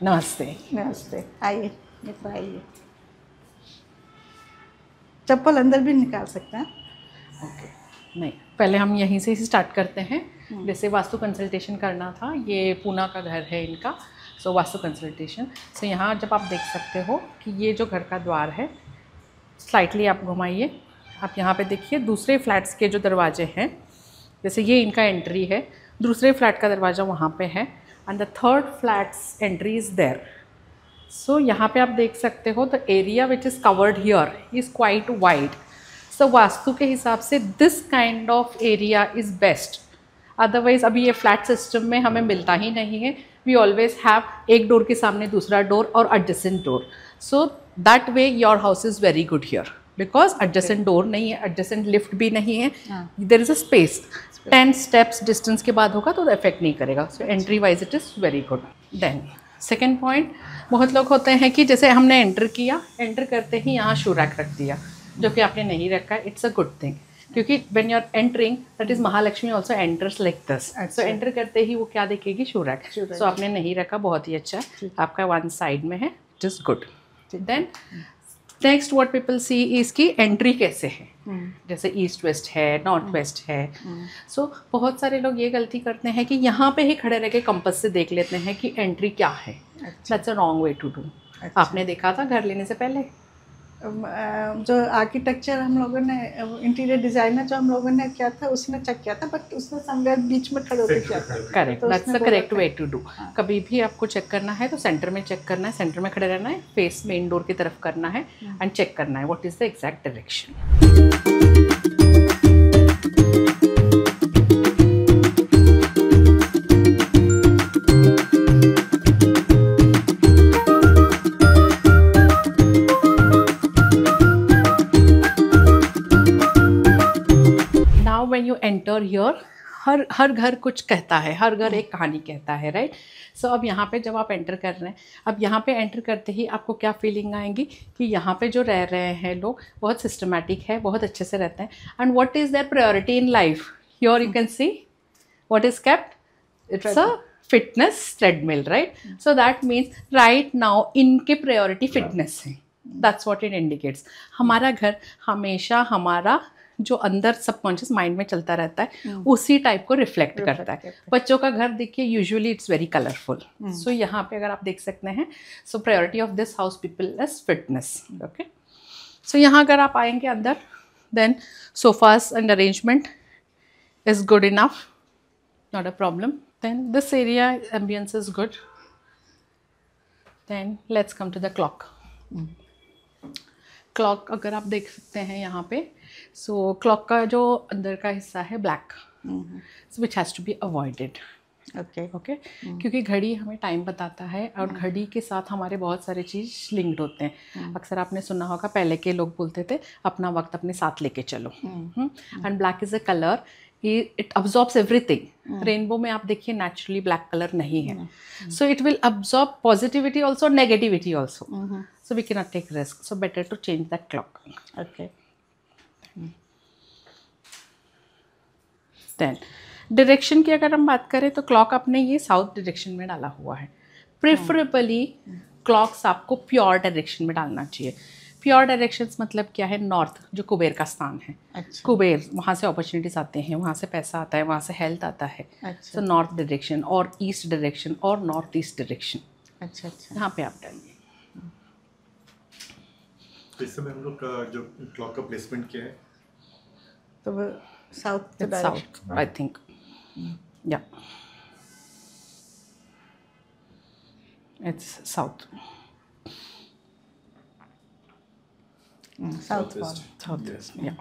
नमस्ते। नमस्ते, आइए, ये तो आइए। चप्पल अंदर भी निकाल सकते हैं। ओके, नहीं, पहले हम यहीं से ही स्टार्ट करते हैं। जैसे वास्तु कंसल्टेशन करना था, ये पूना का घर है इनका, सो वास्तु कंसल्टेशन। सो यहाँ जब आप देख सकते हो कि ये जो घर का द्वार है, स्लाइटली आप घुमाइए, आप यहाँ पे देखिए दूसरे फ्लैट्स के जो दरवाजे हैं, जैसे ये इनका एंट्री है, दूसरे फ्लैट का दरवाज़ा वहाँ पे है, and the third flats entry is there. So यहाँ पे आप देख सकते हो the area which is covered here is quite wide. So vastu के हिसाब से this kind of area is best. Otherwise अभी ये फ्लैट सिस्टम में हमें मिलता ही नहीं है। वी ऑलवेज हैव एक डोर के सामने दूसरा डोर और adjacent door. So that way your house is very good here, because adjacent door नहीं है, एडजेसेंट लिफ्ट भी नहीं है, there is a space. 10 steps distance के बाद होगा तो इफेक्ट नहीं करेगा। So entry wise it is very good. Then second point, बहुत लोग होते हैं कि जैसे हमने एंटर किया, एंटर करते ही यहाँ शू रैक रख दिया, जो कि आपने नहीं रखा। इट्स अ गुड थिंग, क्योंकि when you are entering that is Mahalakshmi also enters like this. So enter करते ही वो क्या देखेगी, शू रैक। सो आपने नहीं रखा, बहुत ही अच्छा, आपका वन साइड में है, it is good. Then next what people see is की एंट्री कैसे है, जैसे ईस्ट वेस्ट है, नॉर्थ वेस्ट है। सो बहुत सारे लोग ये गलती करते हैं कि यहाँ पे ही खड़े रह के कंपास से देख लेते हैं कि एंट्री क्या है। That's a wrong way to do. आपने देखा था घर लेने से पहले जो आर्किटेक्चर हम लोगों ने, इंटीरियर डिजाइनर जो हम लोगों ने किया था, उसने चेक किया था, बट उसने समवेयर बीच में खड़े होकर किया था। Correct, that's the correct way to do. कभी भी आपको चेक करना है तो सेंटर में चेक करना है, सेंटर में खड़े रहना है, फेस मेन डोर की तरफ करना है एंड चेक करना है what is the exact direction. When you enter here, हर घर कुछ कहता है, हर घर एक कहानी कहता है, राइट। सो अब यहाँ पे जब आप एंटर कर रहे हैं, अब यहाँ पे एंटर करते ही आपको क्या फीलिंग आएंगी कि यहाँ पे जो रह रहे हैं लोग बहुत सिस्टमैटिक है, बहुत अच्छे से रहते हैं। And what is there priority in life, here you can see what is kept, it's a fitness treadmill, right. So that means right now इनके प्रायोरिटी फिटनेस है, दैट्स व्हाट इट इंडिकेट्स। हमारा घर हमेशा हमारा जो अंदर सबकॉन्शियस माइंड में चलता रहता है उसी टाइप को रिफ्लेक्ट करता है। बच्चों का घर देखिए, usually it's very colourful. So यहाँ पे अगर आप देख सकते हैं, so priority of this house people is fitness. Okay, so यहाँ अगर आप आएंगे अंदर, then sofas and arrangement is good enough, not a problem. Then this area ambience is good. Then let's come to the clock. Clock अगर आप देख सकते हैं यहाँ पे, सो क्लॉक का जो अंदर का हिस्सा है black, which has to be avoided. Okay, क्योंकि घड़ी हमें टाइम बताता है और घड़ी के साथ हमारे बहुत सारे चीज़ लिंक्ड होते हैं। अक्सर आपने सुना होगा, पहले के लोग बोलते थे अपना वक्त अपने साथ लेके चलो। And black is a colour, it absorbs everything. Rainbow में आप देखिए नेचुरली ब्लैक कलर नहीं है, so it will absorb positivity also, negativity also. So we cannot take risk. So better to change that clock. Okay. Then direction की अगर हम बात करें तो क्लॉक आपने ये साउथ डायरेक्शन में डाला हुआ है। प्रेफरेबली क्लॉक्स आपको प्योर डायरेक्शन में डालना चाहिए। प्योर डायरेक्शंस मतलब क्या है, नॉर्थ जो कुबेर का स्थान है। अच्छा। कुबेर, वहाँ से अपॉर्चुनिटीज आते हैं, वहाँ से पैसा आता है, वहाँ से हेल्थ आता है। अच्छा। तो नॉर्थ डायरेक्शन और ईस्ट डायरेक्शन और नॉर्थ ईस्ट डायरेक्शन, अच्छा अच्छा, यहाँ पे आप डालिए। तो इस समय हम लोग का जो क्लॉक का प्लेसमेंट क्या है, तो वो साउथ साउथ आई थिंक, या it's south, southwest. yeah.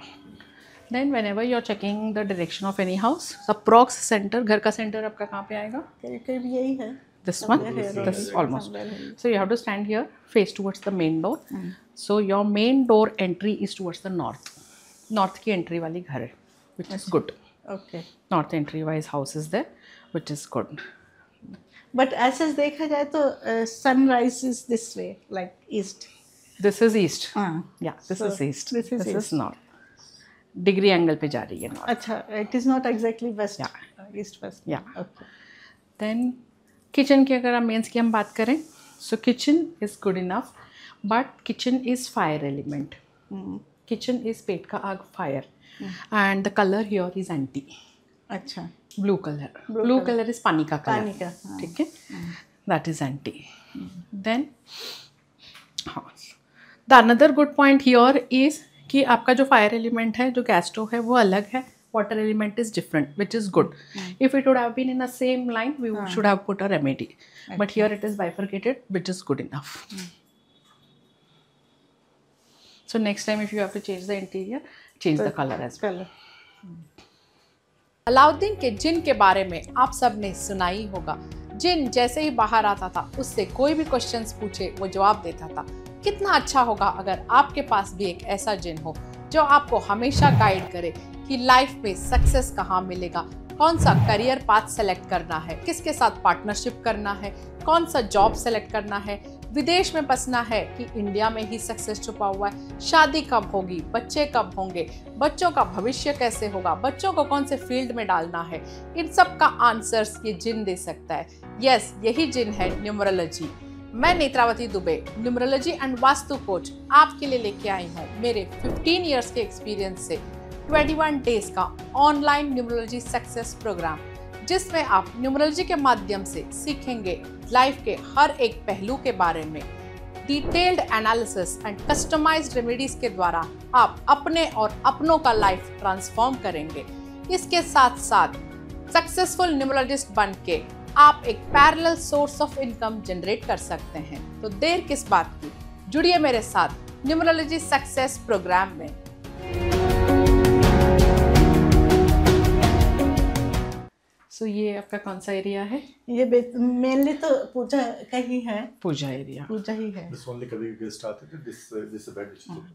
Then whenever you're checking the direction of any house, approx center, घर का center आपका कहाँ पे आएगा? करीब यही है। This one, this almost. So you have to stand here, face towards the main door. So your main door entry is towards the north. North की entry वाली घर है, which is good. Okay. North entry wise house is there, which is good. But ऐसे देखा जाए तो sunrise is this way, like east. This is east. Yeah, this is east. This is north. Degree angle पे जा रही है north. अच्छा, it is not exactly west. Yeah. East west. Yeah. Okay. Then kitchen की अगर आप mains की हम बात करें, So kitchen is good enough, but kitchen is fire element. Kitchen is पेट का आग fire, and the color here is anti. अच्छा, Blue color. Blue color is पानी का color. पानी का, हाँ. ठीक है, that is anti. Then हाँ, the another good point here is कि आपका जो fire element है, जो gas stove है, वो अलग है. Water element is different, which is good. If it would have been in the same line, we should have put a remedy. But here it is bifurcated, which is good enough. So next time if you have to change the interior, change the color as well. Alauddin के जिन के बारे में आप सब ने सुना ही होगा। जिन जैसे ही बाहर आता था, उससे कोई भी क्वेश्चंस पूछे वो जवाब देता था। कितना अच्छा होगा अगर आपके पास भी एक ऐसा जिन हो जो आपको हमेशा गाइड करे कि लाइफ में सक्सेस कहाँ मिलेगा, कौन सा करियर पाथ सेलेक्ट करना है, किसके साथ पार्टनरशिप करना है, कौन सा जॉब सेलेक्ट करना है, विदेश में बसना है कि इंडिया में ही सक्सेस छुपा हुआ है, शादी कब होगी, बच्चे कब होंगे, बच्चों का भविष्य कैसे होगा, बच्चों को कौन से फील्ड में डालना है, इन सब का आंसर्स ये जिन दे सकता है। यस, यही जिन है न्यूमरोलॉजी। मैं Netravati Dubey, numerology and vastu coach, आपके लिए लेके आई हूँ मेरे 15 इयर्स के एक्सपीरियंस से 21 डेज का ऑनलाइन न्यूमरोलॉजी सक्सेस प्रोग्राम, जिसमें आप न्यूमरोलॉजी के माध्यम से सीखेंगे लाइफ के हर एक पहलू के बारे में। Detailed analysis and customised remedies के द्वारा आप अपने और अपनों का लाइफ ट्रांसफॉर्म करेंगे। इसके साथ साथ सक्सेसफुल न्यूमरोलॉजिस्ट बन के आप एक parallel source of income generate कर सकते हैं। तो देर किस बात की, जुड़िए मेरे साथ न्यूमरोलॉजी सक्सेस प्रोग्राम में। So ये आपका कौन सा एरिया है? ये मेनली तो पूजा का ही है, पूजा एरिया। पूजा ही है। This only कभी guest आते थे, this bed which is open.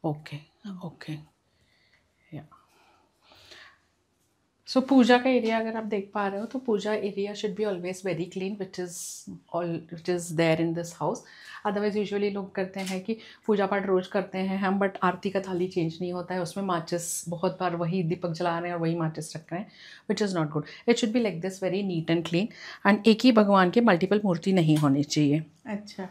Okay, okay, yeah. So पूजा का एरिया अगर आप देख पा रहे हो तो puja area should be always very clean, which is there in this house. Otherwise usually लोग करते हैं कि पूजा पाठ रोज करते हैं हम, बट आरती का थाली चेंज नहीं होता है, उसमें माचिस बहुत बार वही दीपक जला रहे हैं और वही माचिस रख रहे हैं, which is not good. It should be like this, very neat and clean. And एक ही भगवान के मल्टीपल मूर्ति नहीं होनी चाहिए। अच्छा,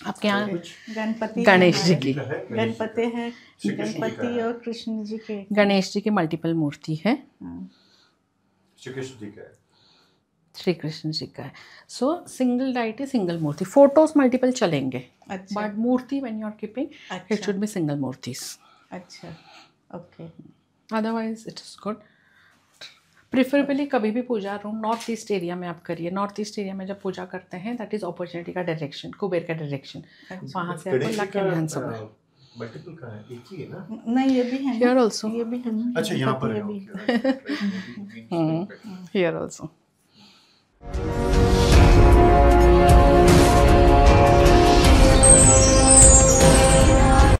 आपके यहाँ गणपति, गणेश जी की, गणपति है, गणपति और कृष्ण जी के, गणेश जी की मल्टीपल मूर्ति है, श्री कृष्ण जी का है, श्री कृष्ण जी का है। So single deity, single murti, photos multiple चलेंगे, अच्छा, but murti when you are keeping it should be single मूर्तिस। अच्छा, okay. Otherwise it is good. Preferably कभी भी puja room north east area में आप करिए। नॉर्थ ईस्ट एरिया में जब पूजा करते हैं, दैट इज अपॉर्चुनिटी का डायरेक्शन, कुबेर का डायरेक्शन, वहाँ से आपको लक एनहांस होगा। मल्टीपल का है, एक ही है ना? नहीं, ये भी है, हियर आल्सो, ये भी है ना? अच्छा, यहाँ पर ये है, भी okay. Here also.